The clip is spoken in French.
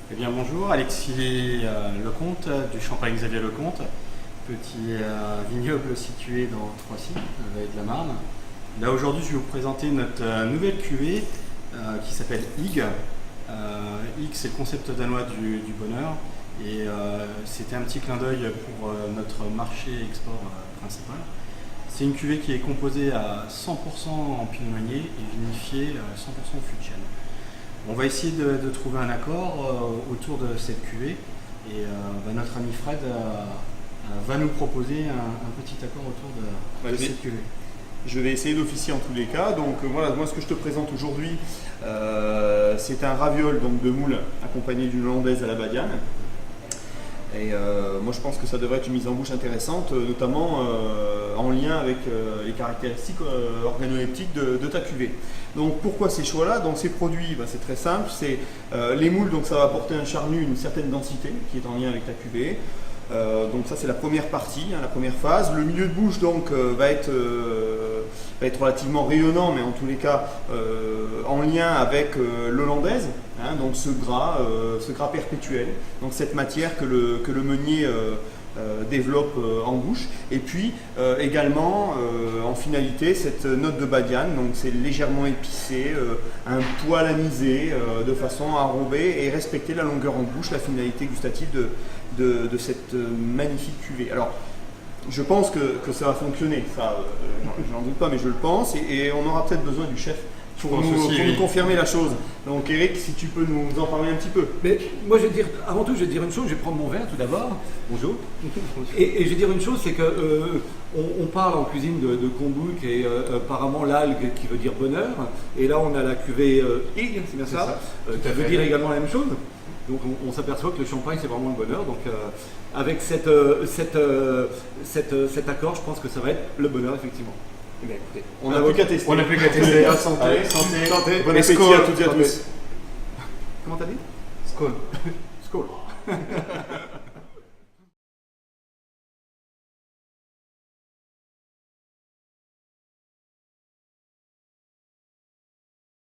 Eh bien bonjour, Alexis Lecomte du Champagne Xavier Lecomte, petit vignoble situé dans Troissy, vallée de la Marne. Là aujourd'hui je vais vous présenter notre nouvelle cuvée qui s'appelle Hig. Hig, c'est le concept danois du bonheur et c'était un petit clin d'œil pour notre marché export principal. C'est une cuvée qui est composée à 100% en pinot meunier et vinifiée 100% fût de chêne. On va essayer de trouver un accord autour de cette cuvée et notre ami Fred va nous proposer un petit accord autour de cette cuvée. Je vais essayer d'officier en tous les cas. Donc voilà, moi ce que je te présente aujourd'hui, c'est un raviol donc, de moule accompagné d'une hollandaise à la badiane. Et moi je pense que ça devrait être une mise en bouche intéressante, notamment en lien avec les caractéristiques organoleptiques de ta cuvée. Donc pourquoi ces choix-là? Donc ces produits, c'est très simple, c'est les moules, donc ça va apporter un charnu, une certaine densité qui est en lien avec ta cuvée. Donc ça c'est la première partie, la première phase. Le milieu de bouche donc va être relativement rayonnant, mais en tous les cas en lien avec l'hollandaise, donc ce gras perpétuel, donc cette matière que le meunier développe en bouche. Et puis également en finalité cette note de badiane, donc c'est légèrement épicé, un poil anisé de façon à enrober et respecter la longueur en bouche, la finalité gustative de cette magnifique cuvée. Alors je pense que ça va fonctionner, ça j'en doute pas, mais je le pense, et on aura peut-être besoin du chef pour nous confirmer la chose. Donc Eric, si tu peux nous en parler un petit peu. Mais moi je vais dire, avant tout je vais dire une chose, je vais prendre mon verre tout d'abord. Bonjour. Et je vais dire une chose, c'est que on parle en cuisine de kombuch et apparemment l'algue qui veut dire bonheur. Et là on a la cuvée Hig, c'est bien ça, qui veut dire également la même chose. Donc on s'aperçoit que le champagne c'est vraiment le bonheur. Donc avec cet accord, je pense que ça va être le bonheur effectivement. Eh bien, écoutez, on n'a plus qu'à tester. On n'a plus qu'à tester. Santé, Allez, santé. Bon Et appétit skål. à toutes et à tous. Comment t'as dit? Skål. Skål.